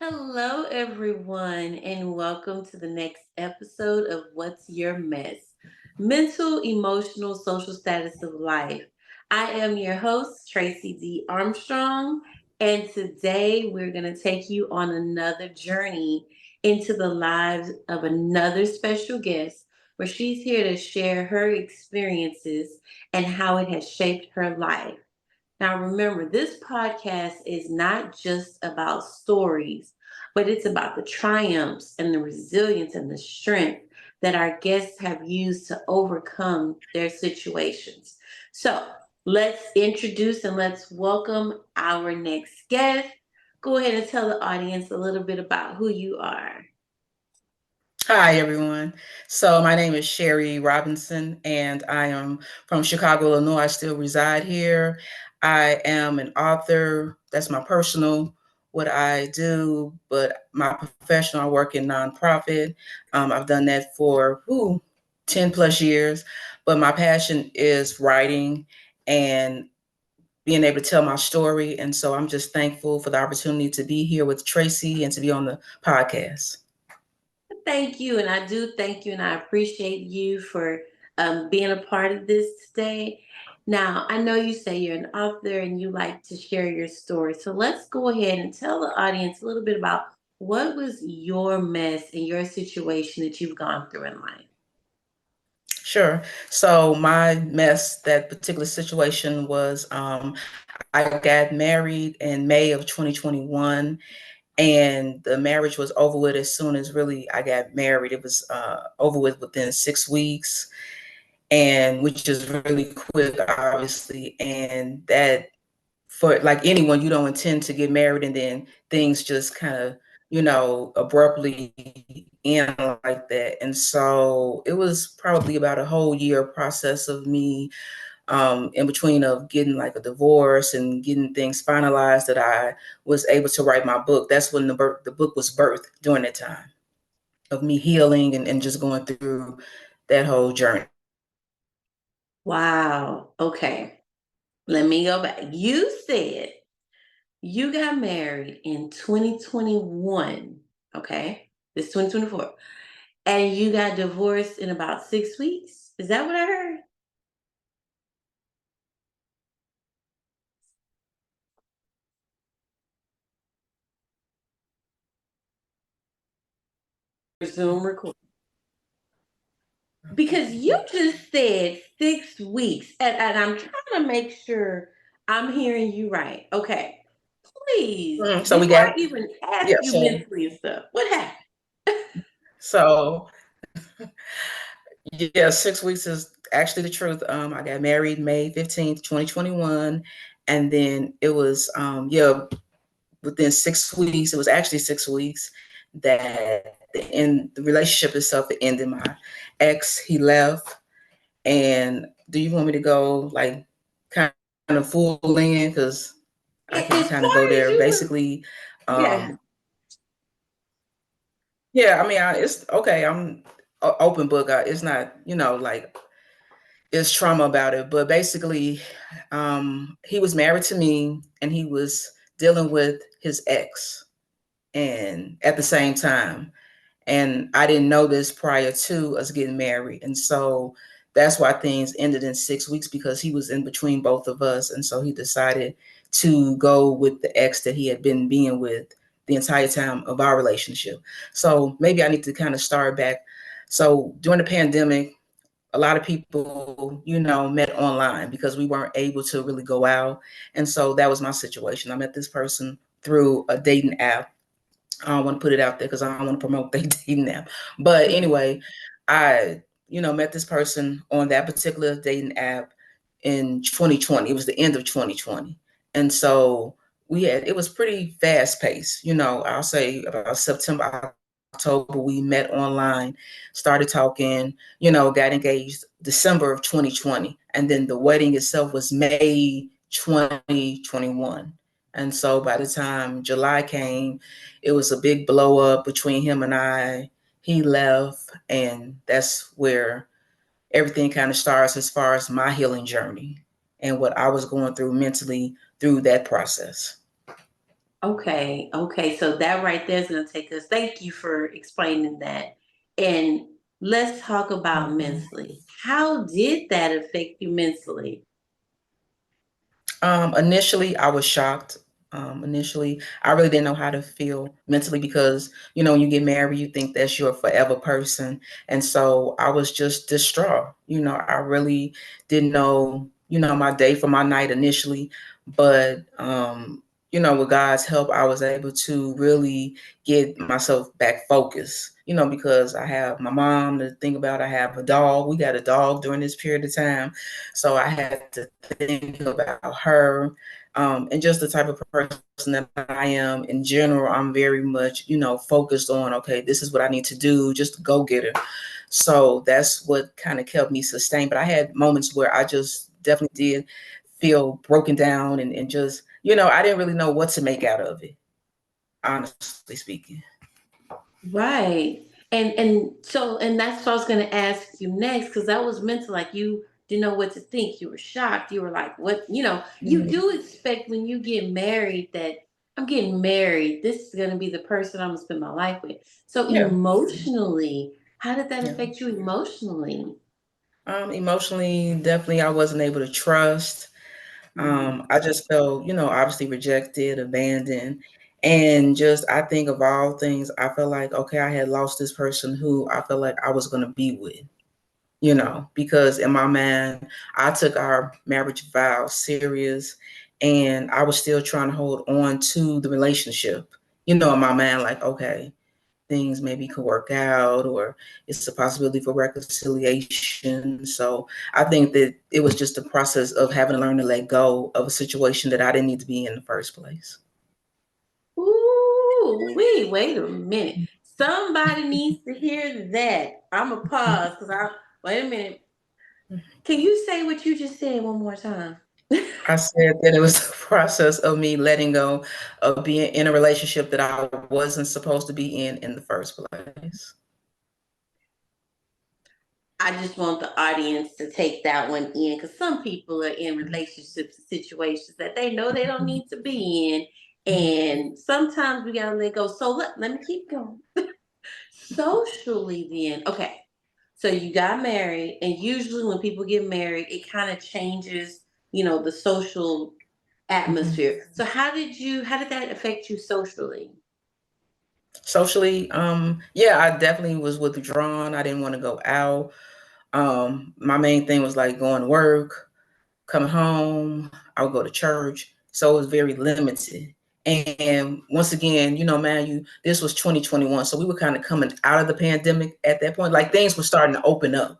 Hello, everyone, and welcome to the next episode of What's Your Mess? Mental, emotional, social status of life. I am your host, Tracey D. Armstrong, and today we're going to take you on another journey into the lives of another special guest where she's here to share her experiences and how it has shaped her life. Now, remember, this podcast is not just about stories, but it's about the triumphs and the resilience and the strength that our guests have used to overcome their situations. So, let's introduce and let's welcome our next guest. Go ahead and tell the audience a little bit about who you are. Hi, everyone. So, my name is Sherri Robinson, and I am from Chicago, Illinois. I still reside here. I am an author. That's my personal, what I do, but my professional, I work in nonprofit. I've done that for 10 plus years, but my passion is writing and being able to tell my story. And so, I'm just thankful for the opportunity to be here with Tracey and to be on the podcast. Thank you, and I do thank you, and I appreciate you for being a part of this today. Now, I know you say you're an author and you like to share your story, so let's go ahead and tell the audience a little bit about what was your mess in your situation that you've gone through in life. Sure. So my mess, that particular situation was I got married in May of 2021, and the marriage was over with as soon as really I got married. It was over with within 6 weeks, and which is really quick, obviously. And that, for like anyone, you don't intend to get married and then things just kind of, abruptly end like that. And so it was probably about a whole year process of me in between of getting like a divorce and getting things finalized that I was able to write my book. That's when the book was birthed during that time of me healing and just going through that whole journey. Wow. Okay. Let me go back. You said you got married in 2021. Okay. This 2024. And you got divorced in about 6 weeks. Is that what I heard? Zoom record. Because you just said 6 weeks, and I'm trying to make sure I'm hearing you right. Okay. Please, So we before I got, even ask yeah, you mentally and stuff, what happened? so yeah, 6 weeks is actually the truth. I got married May 15th, 2021. And then it was, within 6 weeks, it was actually 6 weeks that the relationship itself ended. My ex, he left. And do you want me to go like kind of full in? Because I can As kind of go far as there. you were, Basically, yeah. um, yeah, I mean, it's okay. I'm open book. It's not, like it's trauma about it. But basically, he was married to me and he was dealing with his ex and at the same time. And I didn't know this prior to us getting married. And so that's why things ended in 6 weeks, because he was in between both of us. And so he decided to go with the ex that he had been being with the entire time of our relationship. So maybe I need to kind of start back. So during the pandemic, a lot of people, met online because we weren't able to really go out. And so that was my situation. I met this person through a dating app. I don't want to put it out there because I don't want to promote their dating app. But anyway, I, met this person on that particular dating app in 2020. It was the end of 2020. And so it was pretty fast paced. I'll say about September, October, we met online, started talking, got engaged December of 2020. And then the wedding itself was May 2021. And so by the time July came, it was a big blow up between him and I. He left, and that's where everything kind of starts as far as my healing journey and what I was going through mentally through that process. Okay, okay. So that right there is going to take us. Thank you for explaining that. And let's talk about mentally. How did that affect you mentally? Initially, I was shocked. Initially, I really didn't know how to feel mentally because, when you get married, you think that's your forever person. And so I was just distraught. I really didn't know, my day from my night initially. But, with God's help, I was able to really get myself back focused, because I have my mom to think about. I have a dog. We got a dog during this period of time. So I had to think about her, and just the type of person that I am in general. I'm very much, focused on, okay, this is what I need to do, just go get her. So that's what kind of kept me sustained. But I had moments where I just definitely did feel broken down, and just, I didn't really know what to make out of it, honestly speaking. Right. And that's what I was gonna ask you next, because that was mental, like you didn't know what to think. You were shocked. You were like, what, you Mhm. do expect when you get married that I'm getting married. This is gonna be the person I'm gonna spend my life with. So Yeah. emotionally, how did that Yeah. affect you emotionally? Emotionally, definitely, I wasn't able to trust. Mhm. I just felt, obviously rejected, abandoned. And just, I think of all things, I felt like, okay, I had lost this person who I felt like I was going to be with, because in my mind, I took our marriage vow serious, and I was still trying to hold on to the relationship, in my mind, like, okay, things maybe could work out, or it's a possibility for reconciliation. So I think that it was just a process of having to learn to let go of a situation that I didn't need to be in the first place. Ooh, wait a minute. Somebody needs to hear that. I'm a pause because I wait a minute. Can you say what you just said one more time? I said that it was a process of me letting go of being in a relationship that I wasn't supposed to be in the first place. I just want the audience to take that one in, because some people are in relationships and situations that they know they don't need to be in. And sometimes we gotta let go. So let me keep going. Socially, then, okay. So you got married, and usually when people get married, it kind of changes, the social Mhm. atmosphere. So how did that affect you socially? Socially, yeah, I definitely was withdrawn. I didn't want to go out. My main thing was like going to work, coming home, I would go to church. So it was very limited. And once again, man, this was 2021. So we were kind of coming out of the pandemic at that point. Like things were starting to open up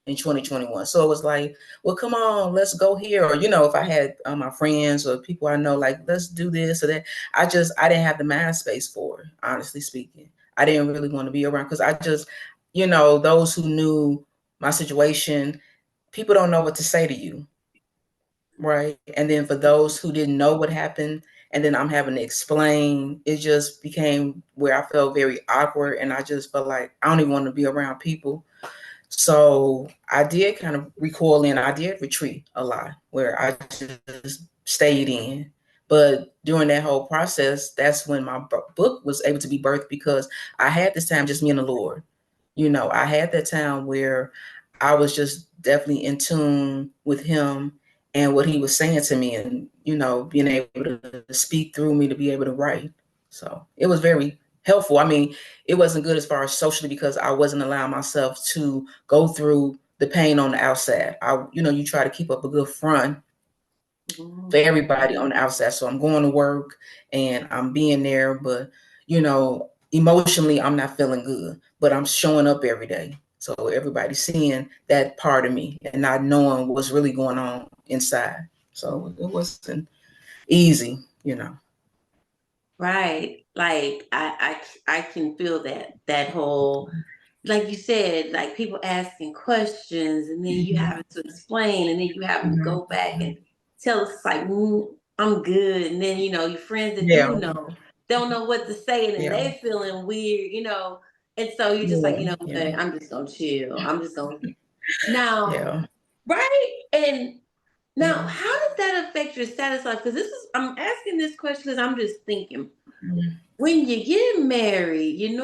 in 2021. So it was like, well, come on, let's go here. Or, if I had my friends or people I know, like, let's do this or that. I didn't have the mind space for it, honestly speaking. I didn't really want to be around because I just, those who knew my situation, people don't know what to say to you. Right. And then for those who didn't know what happened, and then I'm having to explain, it just became where I felt very awkward. And I just felt like I don't even want to be around people. So I did kind of recoil in, I did retreat a lot where I just stayed in. But during that whole process, that's when my book was able to be birthed because I had this time just me and the Lord. I had that time where I was just definitely in tune with him and what he was saying to me, and being able to speak through me to be able to write. So it was very helpful. I mean, it wasn't good as far as socially because I wasn't allowing myself to go through the pain on the outside. You try to keep up a good front for Mhm. everybody on the outside. So I'm going to work and I'm being there, but emotionally I'm not feeling good, but I'm showing up every day. So everybody's seeing that part of me and not knowing what's really going on inside. So it wasn't easy. Right. Like I can feel that whole, like you said, like people asking questions, and then you Mhm. having to explain, and then you having to Mhm. go back and tell us like, I'm good, and then your friends that Yeah, do know don't know what to say, and then yeah, they feeling weird. And so you're just like, yeah, yeah, what, I'm just gonna chill. I'm just gonna now, yeah, right? And now, yeah. how did that affect your status life? Because I'm asking this question because I'm just thinking. Mhm. when you get married, you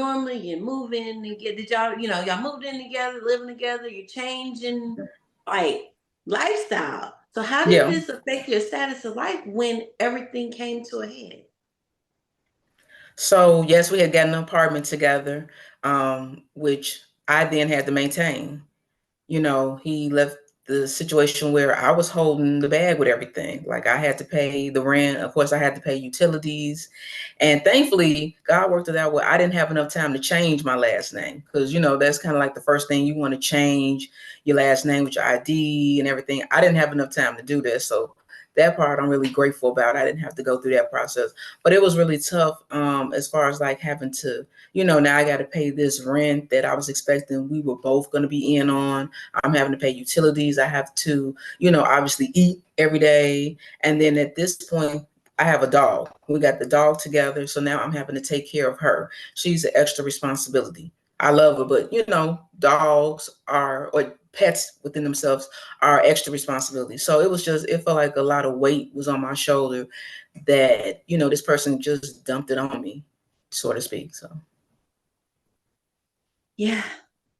move in and get, did y'all, y'all moved in together, living together, you're changing like lifestyle. So how did Yeah. this affect your status of life when everything came to a head? So yes, we had gotten an apartment together, which I then had to maintain. He left the situation where I was holding the bag with everything. Like I had to pay the rent. Of course, I had to pay utilities. And thankfully, God worked it out where I didn't have enough time to change my last name. Because, that's kind of like the first thing you want to change your last name with your ID and everything. I didn't have enough time to do this. So that part I'm really grateful about. I didn't have to go through that process. But it was really tough as far as like having to now I got to pay this rent that I was expecting we were both going to be in on. I'm having to pay utilities. I have to, obviously eat every day. And then at this point, I have a dog. We got the dog together. So now I'm having to take care of her. She's an extra responsibility. I love her, but dogs are, or pets within themselves are extra responsibility. So it felt like a lot of weight was on my shoulder that, this person just dumped it on me, so to speak. So. Yeah,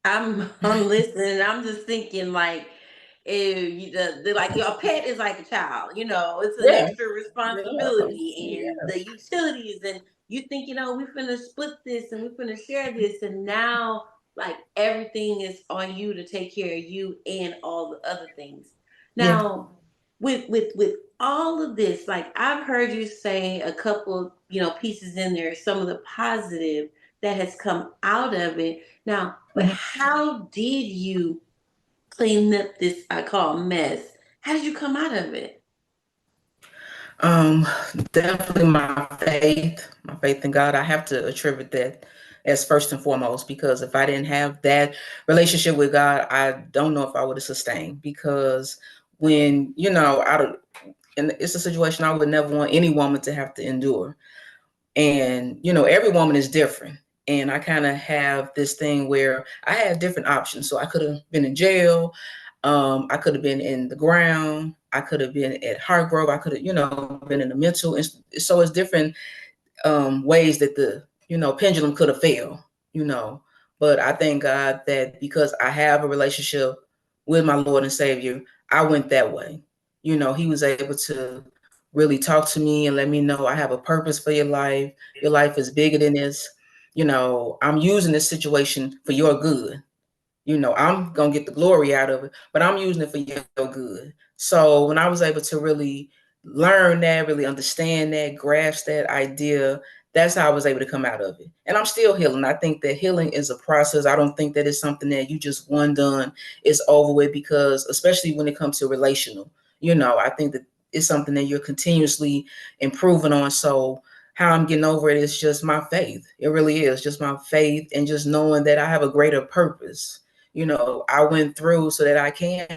I'm listening. I'm just thinking like, like your pet is like a child. It's an Yeah. extra Yeah. responsibility, and the utilities, and you think we finna split this and we finna share this, and now like everything is on you to take care of you and all the other things. Yeah. Now, with all of this, like I've heard you say a couple pieces in there, some of the positive that has come out of it now, but Mhm. how did you clean up this I call mess? How did you come out of it? Um, Definitely my faith in God. I have to attribute that as first and foremost because if I didn't have that relationship with God, I don't know if I would have sustained. Because when I don't, and it's a situation I would never want any woman to have to endure. And every woman is different. And I kind of have this thing where I had different options. So I could have been in jail. I could have been in the ground. I could have been at Hargrove. I could have, been in the mental. So it's different ways that the pendulum could have fell. You know, but I thank God that because I have a relationship with my Lord and Savior, I went that way. He was able to really talk to me and let me know I have a purpose for your life. Your life is bigger than this. I'm using this situation for your good. I'm gonna get the glory out of it, but I'm using it for your good. So when I was able to really learn that, really understand that, grasp that idea, that's how I was able to come out of it. And I'm still healing. I think that healing is a process. I don't think that it's something that you just one done, it's over with, because especially when it comes to relational, I think that it's something that you're continuously improving on. So how I'm getting over it is just my faith. It really is just my faith and just knowing that I have a greater purpose. I went through so that I can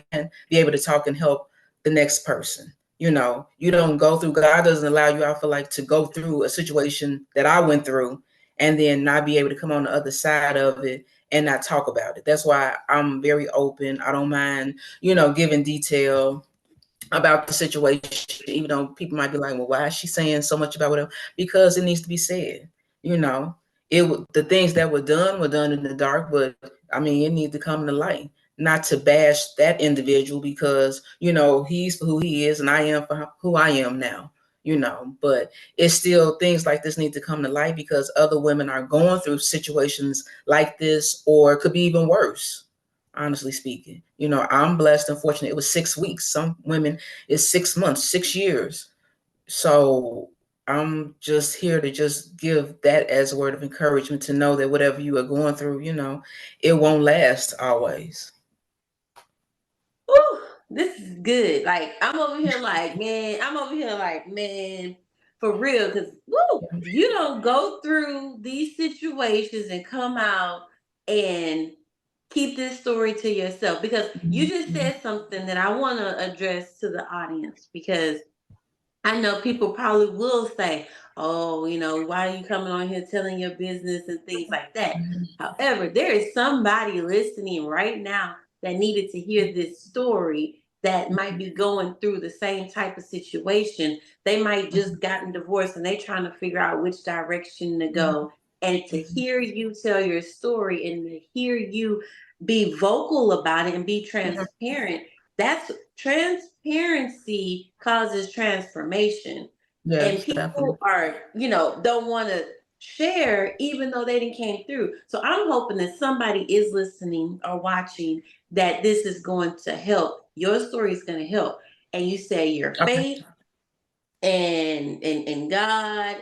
be able to talk and help the next person. You don't go through, God doesn't allow you, I feel like, to go through a situation that I went through and then not be able to come on the other side of it and not talk about it. That's why I'm very open. I don't mind, giving detail about the situation, even though people might be like, well, why is she saying so much about whatever? Because it needs to be said. You know, the things that were done in the dark, but I mean, it needs to come to light. Not to bash that individual because he's for who he is, and I am for who I am now. But it's still things like this need to come to light because other women are going through situations like this, or it could be even worse, honestly speaking. I'm blessed and fortunate. It was 6 weeks. Some women it's 6 months, 6 years. So I'm just here to just give that as a word of encouragement to know that whatever you are going through, it won't last always. Whew, this is good. Like I'm over here like, man, for real, because woo, you don't go through these situations and come out and keep this story to yourself. Because you just Mhm. said something that I want to address to the audience, because I know people probably will say, oh, why are you coming on here telling your business and things like that? However, there is somebody listening right now that needed to hear this story. that might be going through the same type of situation. They might Mhm. just gotten divorced and they trying to figure out which direction to Mhm. go. And to Mhm. hear you tell your story and to hear you be vocal about it and be Mhm. transparent, that's transparency causes transformation. And Yes, people definitely. are, don't want to share even though they didn't came through. So I'm hoping that somebody is listening or watching, that this is going to help. Your story is going to help. And you say your Okay. faith and God,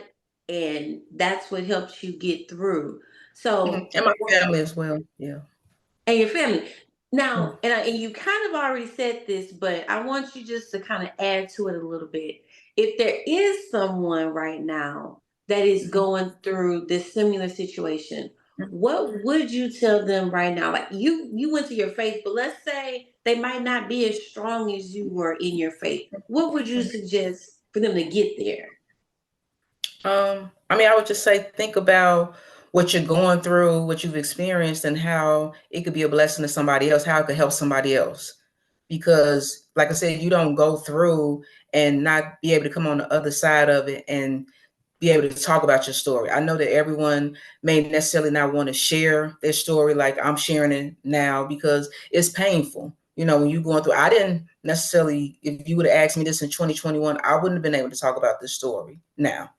and that's what helps you get through. Mhm. So, And my family as well. Yeah. and your family. Yeah. Now, and you kind of already said this, but I want you just to kind of add to it a little bit. If there is someone right now that is Mhm. going through this similar situation, Mhm. what would you tell them right now? Like you went to your faith, but let's say they might not be as strong as you were in your faith. What would you suggest for them to get there? I mean, I would just say think about what you're going through, what you've experienced, and how it could be a blessing to somebody else, how it could help somebody else. Because, like I said, you don't go through and not be able to come on the other side of it and be able to talk about your story. I know that everyone may necessarily not want to share their story like I'm sharing it now because it's painful. When you're going through, I didn't necessarily, if you would have asked me this in 2021, I wouldn't have been able to talk about this story now.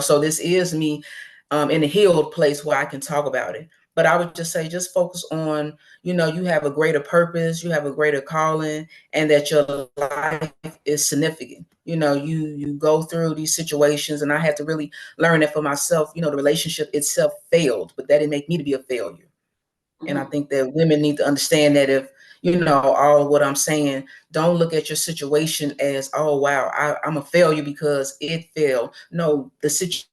So this is me in a healed place where I can talk about it. But I would just say, just focus on, you have a greater purpose, you have a greater calling, and that your life is significant. You go through these situations, and I had to really learn that for myself. The relationship itself failed, but that didn't make me to be a failure. And I Mhm. think that women need to understand that if all of what I'm saying, don't look at your situation as, oh wow, I'm a failure because it failed. No, the situation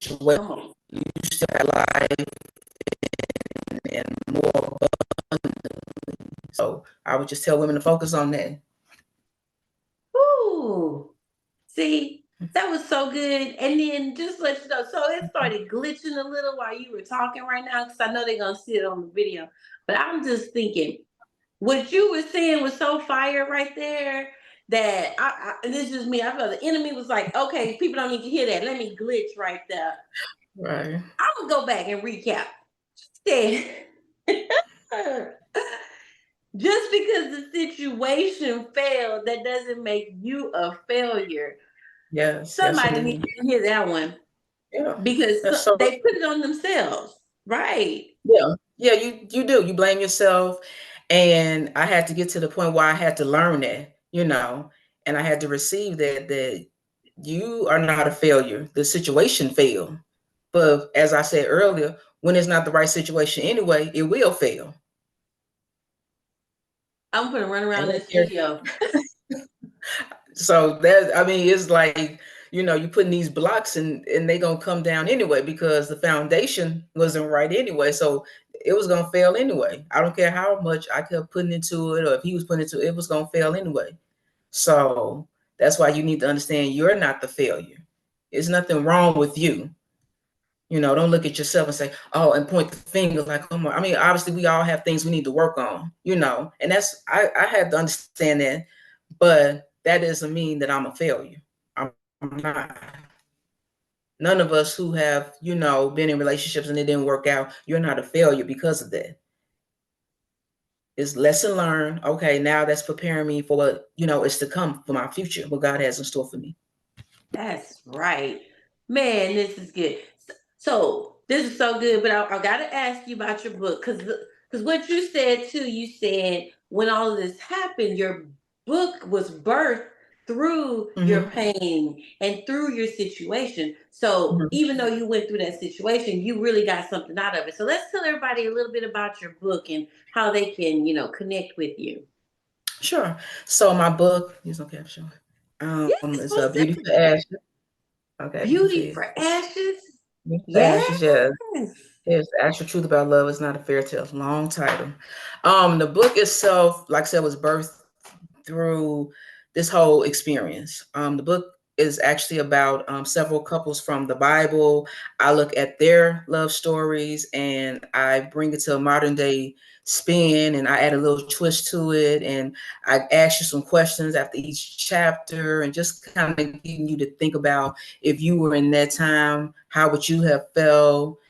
Come on. you still have life and more. So I would just tell women to focus on that. Ooh. See, that was so good. And then just let you know, so it started glitching a little while you were talking right now, because I know they're gonna see it on the video. But I'm just thinking, what you were saying was so fire right there that and this is just me. I felt the enemy was like, okay, people don't need to hear that. Let me glitch right there. Right. I'm gonna go back and recap. Said, just because the situation failed, that doesn't make you a failure. Yes. Yes, Somebody needs indeed. to hear that one, Yeah. because That's so. they put it on themselves, right? Yeah. Yeah. You do. You blame yourself, and I had to get to the point where I had to learn that. And I had to receive that you are not a failure. The situation failed, but as I said earlier, when it's not the right situation anyway, it will fail. I'm gonna run And around I this care. studio. So that, I mean, it's like, you putting these blocks and they gonna come down anyway because the foundation wasn't right anyway. So it was gonna fail anyway. I don't care how much I kept putting into it or if he was putting into it, it was gonna fail anyway. So that's why you need to understand you're not the failure. There's nothing wrong with you. Don't look at yourself and say, oh, and point the finger like, oh my. I mean, obviously we all have things we need to work on, and I had to understand that, but that doesn't mean that I'm a failure. I'm not. None of us who have, been in relationships and it didn't work out, you're not a failure because of that. It's lesson learned. Okay, now that's preparing me for what, is to come for my future, what God has in store for me. That's right, man. This is good. So this is so good. But I gotta ask you about your book, because what you said too. You said when all of this happened, your book was birthed through your Hmm. pain and through your situation. So Hmm. even though you went through that situation, you really got something out of it. So let's tell everybody a little bit about your book and how they can, connect with you. Sure. So my book, here's no caption. Yes, It's a most beauty for definitely. ashes. Okay, you can see Beauty it. for ashes. Beauty for Yes. ashes, yes. Yes, the actual truth about love is not a fairy tale. Long title. The book itself, like I said, was birthed through this whole experience. The book is actually about several couples from the Bible. I look at their love stories and I bring it to a modern day spin, and I add a little twist to it. And I ask you some questions after each chapter, and just kind of getting you to think about, if you were in that time, how would you have felt?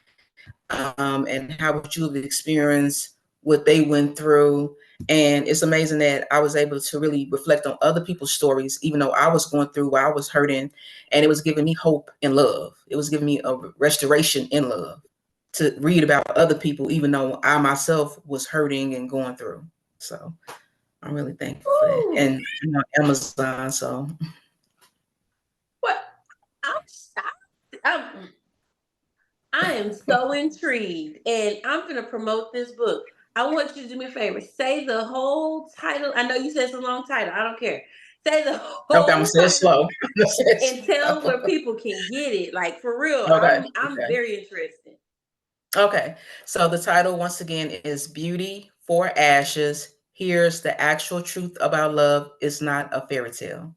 And how would you have experienced what they went through? And it's amazing that I was able to really reflect on other people's stories, even though I was going through where I was hurting, and it was giving me hope and love. It was giving me a restoration in love to read about other people, even though I myself was hurting and going through. So I'm really thankful for that. Ooh, And Amazon, so what? I'm shocked. I am so intrigued, and I'm going to promote this book. I want you to do me a favor. Say the whole title. I know you said it's a long title. I don't care. Say the okay, I'm gonna whole say it title slow. I'm gonna say it and tell slow. where people can get it. Like for real, Okay, I'm okay. very interested. Okay, so the title once again is Beauty for Ashes. Here's the actual truth about love. It's not a fairy tale.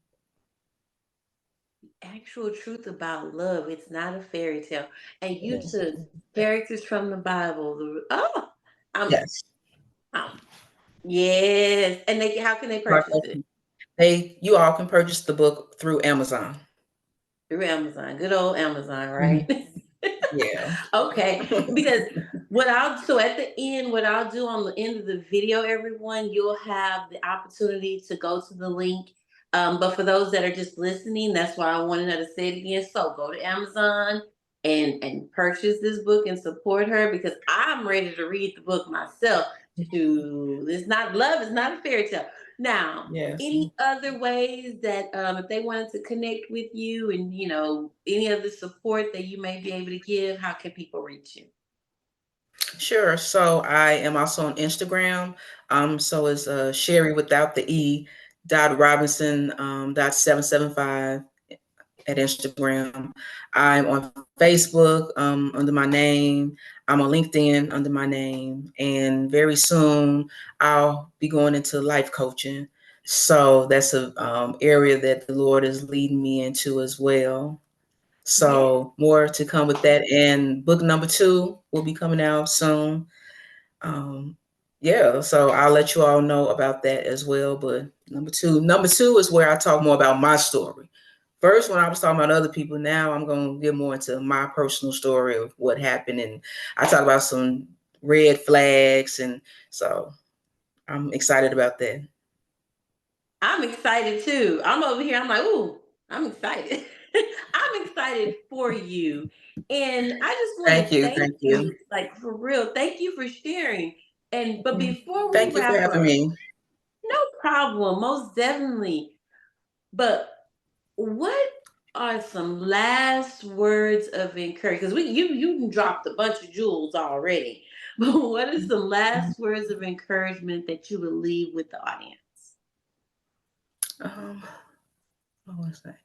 Actual truth about love. It's not a fairy tale. And you Yes. took characters from the Bible. I'm, Yes. I'm yes. And they how can they purchase it? You all can purchase the book through Amazon. Through Amazon. Good old Amazon, Mhm. right? Yeah. Okay, because what I'll so at the end, what I'll do on the end of the video, everyone, you'll have the opportunity to go to the link. But for those that are just listening, that's why I wanted her to say it again. So go to Amazon and purchase this book and support her because I'm ready to read the book myself. To it's not love, it's not a fairy tale. Now, Yes. any other ways that if they wanted to connect with you and any other support that you may be able to give, how can people reach you? Sure. So I am also on Instagram. So it's Sherry without the E dot Robinson dot 775 at Instagram. I'm on Facebook under my name. I'm on LinkedIn under my name. And very soon I'll be going into life coaching. So that's a area that the Lord is leading me into as well. Yeah, So more to come with that. And book number 2 will be coming out soon. Um, yeah, so I'll let you all know about that as well. But number two is where I talk more about my story. First, when I was talking about other people, now I'm going to get more into my personal story of what happened, and I talk about some red flags, and so I'm excited about that. I'm excited too. I'm over here. I'm like, ooh, I'm excited. I'm excited for you. And I just want to thank Thank you. you, like for real. Thank you for sharing. And but before we Thank you for wrap having up, me. no problem, most definitely. But what are some last words of encouragement? Because you dropped a bunch of jewels already. But what are some last words of encouragement that you would leave with the audience? Um, what was that?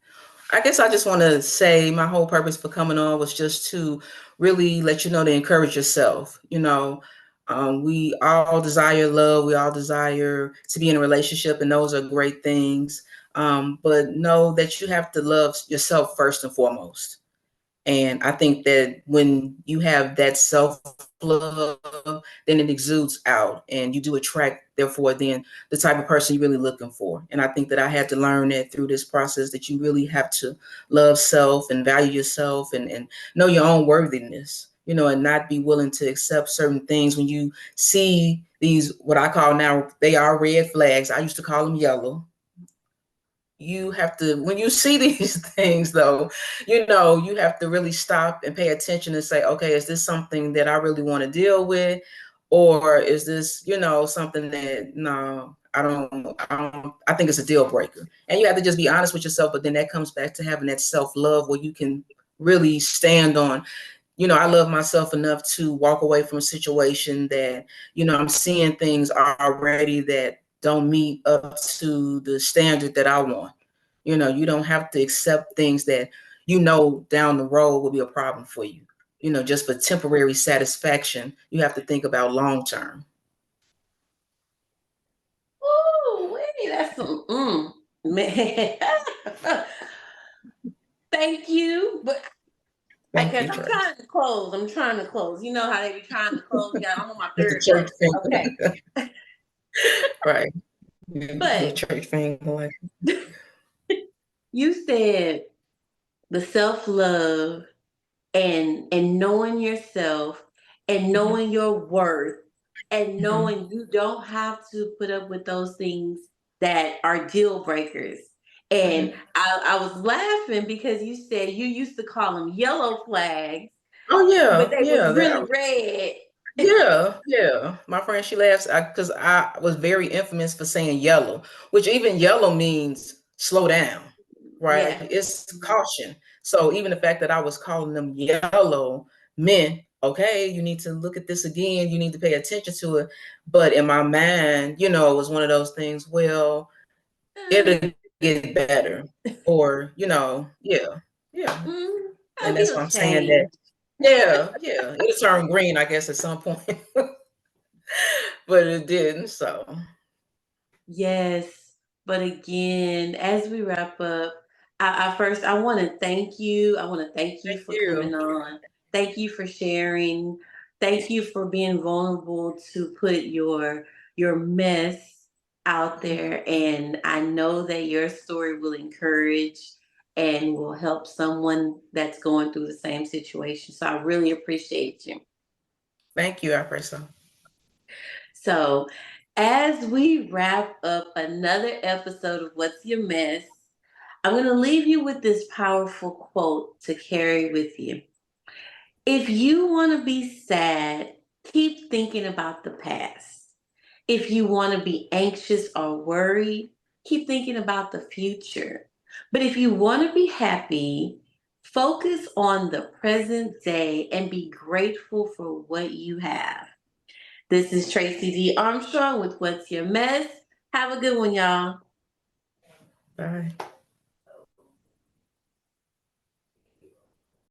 I guess I just want to say my whole purpose for coming on was just to really let you know to encourage yourself. We all desire love. We all desire to be in a relationship, and those are great things. But know that you have to love yourself first and foremost. And I think that when you have that self love, then it exudes out and you do attract, therefore, then the type of person you're really looking for. And I think that I had to learn that through this process that you really have to love self and value yourself and know your own worthiness, and not be willing to accept certain things when you see these, what I call now, they are red flags. I used to call them yellow. You have to, when you see these things though, you have to really stop and pay attention and say, okay, is this something that I really want to deal with, or is this something that, no, I think it's a deal breaker. And you have to just be honest with yourself. But then that comes back to having that self-love where you can really stand on, I love myself enough to walk away from a situation that, I'm seeing things already that don't meet up to the standard that I want. You don't have to accept things that down the road will be a problem for you. Just for temporary satisfaction, you have to think about long term. Ooh, wait, that's some man. Thank you. But I Thank guess you, I'm Trace. trying to close. I'm trying to close. You know how they be trying to close. Yeah, I'm on my It's the third church verse. Okay. finger. Right. Your But church finger. Like, you said the self-love and knowing yourself and mhm, knowing your worth and mhm, knowing you don't have to put up with those things that are deal breakers. And mhm. I was laughing because you said you used to call them yellow flags, Oh but yeah, they was yeah. really red. Yeah, yeah. My friend, she laughs because I was very infamous for saying yellow, which even yellow means slow down, right? Yeah. It's caution. So even the fact that I was calling them yellow meant, okay, you need to look at this again. You need to pay attention to it. But in my mind, it was one of those things, well, Uh, it'll get better. Or, yeah, yeah. I'd And be that's why I'm saying that. ashamed. Yeah, yeah. It'll turn green, I guess, at some point. But it didn't. So Yes, but again, as we wrap up, I first I want to thank you. I want to thank you thank for you. coming on. Thank you for sharing. Thank you for being vulnerable to put your mess out there. And I know that your story will encourage and will help someone that's going through the same situation. So I really appreciate you. Thank you. I pray so. So, as we wrap up another episode of What's Your Mess, I'm going to leave you with this powerful quote to carry with you. If you want to be sad, keep thinking about the past. If you want to be anxious or worried, keep thinking about the future. But if you want to be happy, focus on the present day and be grateful for what you have. This is Tracey D. Armstrong with What's Your Mess. Have a good one, y'all. Bye.